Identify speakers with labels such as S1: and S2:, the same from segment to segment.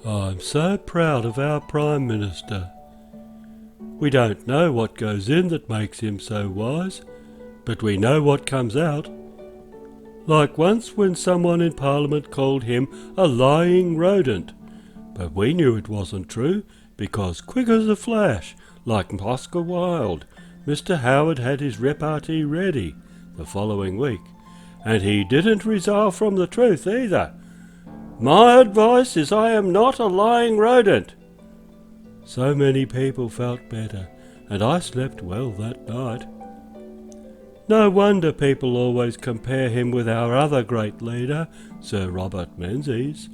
S1: I'm so proud of our Prime Minister. We don't know what goes in that makes him so wise, but we know what comes out. Like once when someone in Parliament called him a lying rodent, but we knew it wasn't true because quick as a flash, like Oscar Wilde, Mr. Howard had his repartee ready the following week, and he didn't resile from the truth either. My advice is I am not a lying rodent. So many people felt better, and I slept well that night. No wonder people always compare him with our other great leader, Sir Robert Menzies.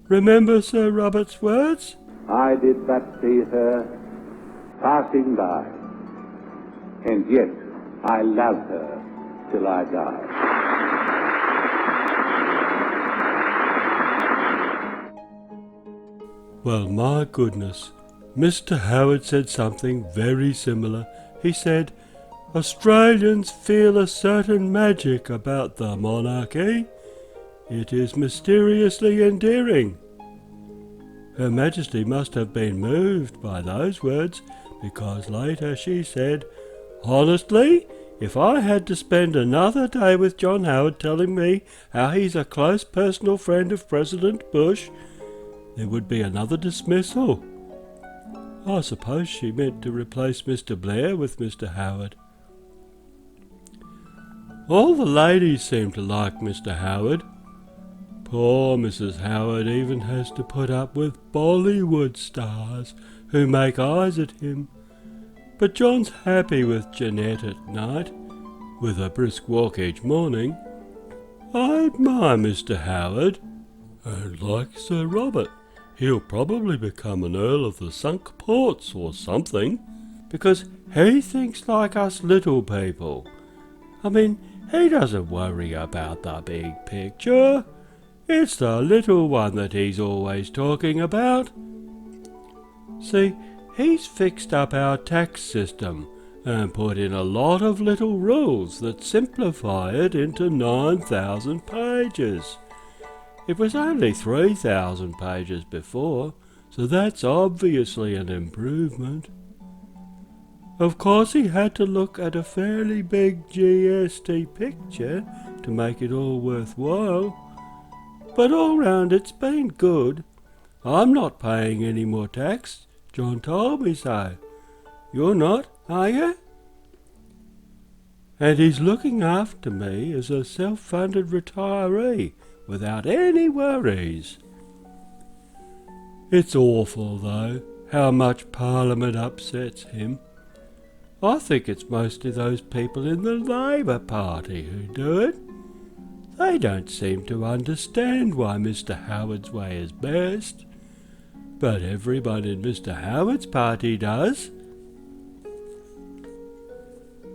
S1: Remember Sir Robert's words?
S2: I did but see her passing by, and yet I love her till I die.
S1: Well, my goodness, Mr. Howard said something very similar. He said, Australians feel a certain magic about the monarchy. It is mysteriously endearing. Her Majesty must have been moved by those words, because later she said, honestly, if I had to spend another day with John Howard telling me how he's a close personal friend of President Bush, there would be another dismissal. I suppose she meant to replace Mr. Blair with Mr. Howard. All the ladies seem to like Mr. Howard. Poor Mrs. Howard even has to put up with Bollywood stars who make eyes at him. But John's happy with Jeanette at night, with a brisk walk each morning. I admire Mr. Howard, and like Sir Robert, he'll probably become an Earl of the Sunk Ports or something, because he thinks like us little people. I mean, he doesn't worry about the big picture. It's the little one that he's always talking about. See, he's fixed up our tax system and put in a lot of little rules that simplify it into 9,000 pages. It was only 3,000 pages before, so that's obviously an improvement. Of course he had to look at a fairly big GST picture to make it all worthwhile, but all round it's been good. I'm not paying any more tax. John told me so. You're not, are you? And he's looking after me as a self-funded retiree, without any worries. It's awful, though, how much Parliament upsets him. I think it's mostly those people in the Labour Party who do it. They don't seem to understand why Mr. Howard's way is best. But everyone in Mr. Howard's party does.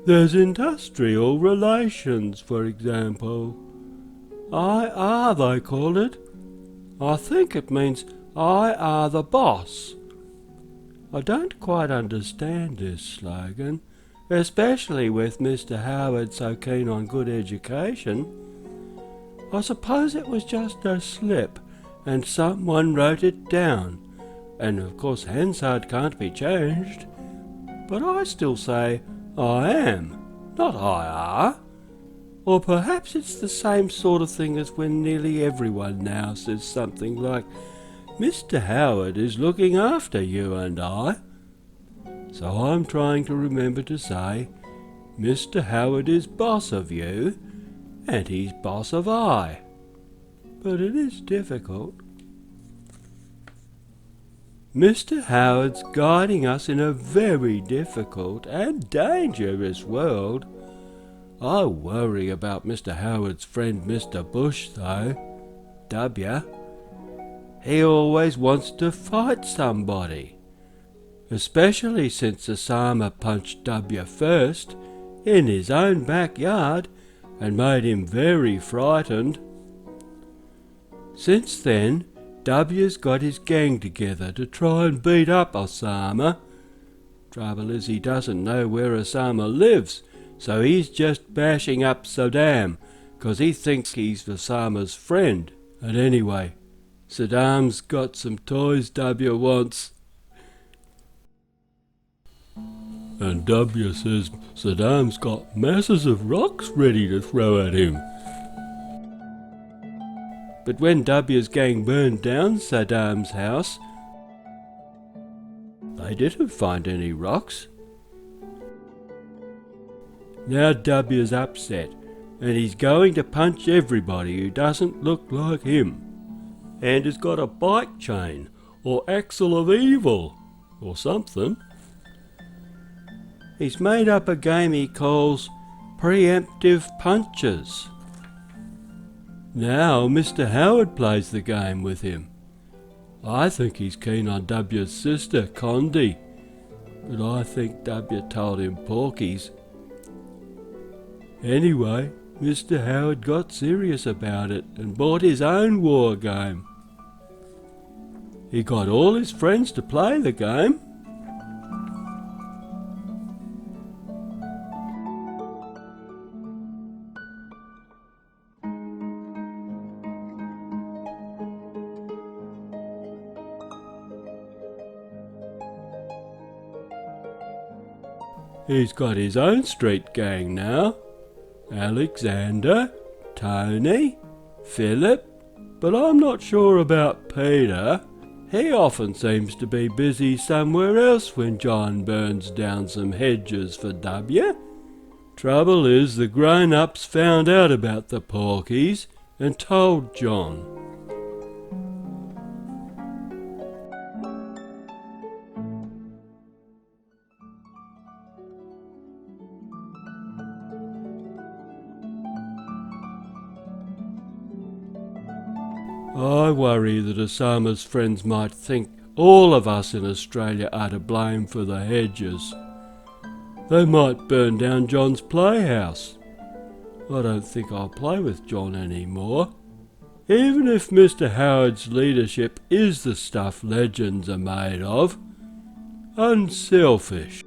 S1: There's industrial relations, for example. IR, they call it. I think it means I are the boss. I don't quite understand this slogan, especially with Mr. Howard so keen on good education. I suppose it was just a slip and someone wrote it down, and of course Hansard can't be changed. But I still say I am, not I are. Or perhaps it's the same sort of thing as when nearly everyone now says something like, Mr. Howard is looking after you and I. So I'm trying to remember to say, Mr. Howard is boss of you, and he's boss of I. But it is difficult. Mr. Howard's guiding us in a very difficult and dangerous world. I worry about Mr. Howard's friend Mr. Bush, though. W. He always wants to fight somebody. Especially since Osama punched W first, in his own backyard, and made him very frightened. Since then, W's got his gang together to try and beat up Osama. Trouble is he doesn't know where Osama lives, so he's just bashing up Saddam, 'cause he thinks he's Osama's friend. And anyway, Saddam's got some toys W wants. And W says Saddam's got masses of rocks ready to throw at him. But when W's gang burned down Saddam's house, they didn't find any rocks. Now W's upset, and he's going to punch everybody who doesn't look like him, and has got a bike chain, or axle of evil, or something. He's made up a game he calls Preemptive Punches. Now Mr. Howard plays the game with him. I think he's keen on W's sister, Condi, but I think W told him porkies. Anyway, Mr. Howard got serious about it and bought his own war game. He got all his friends to play the game. He's got his own street gang now. Alexander, Tony, Philip, but I'm not sure about Peter. He often seems to be busy somewhere else when John burns down some hedges for W. Trouble is, the grown-ups found out about the porkies and told John. I worry that Osama's friends might think all of us in Australia are to blame for the hedges. They might burn down John's playhouse. I don't think I'll play with John anymore, even if Mr. Howard's leadership is the stuff legends are made of. Unselfish.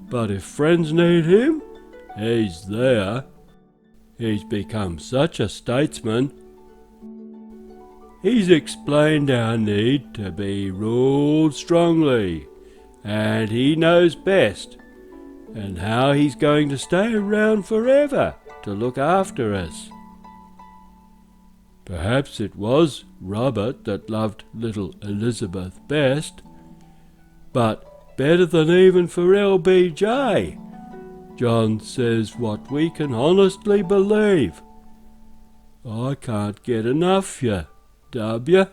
S1: But if friends need him, he's there. He's become such a statesman. He's explained our need to be ruled strongly, and he knows best, and how he's going to stay around forever to look after us. Perhaps it was Robert that loved little Elizabeth best, but better than even for LBJ. John says what we can honestly believe. I can't get enough, ya, W.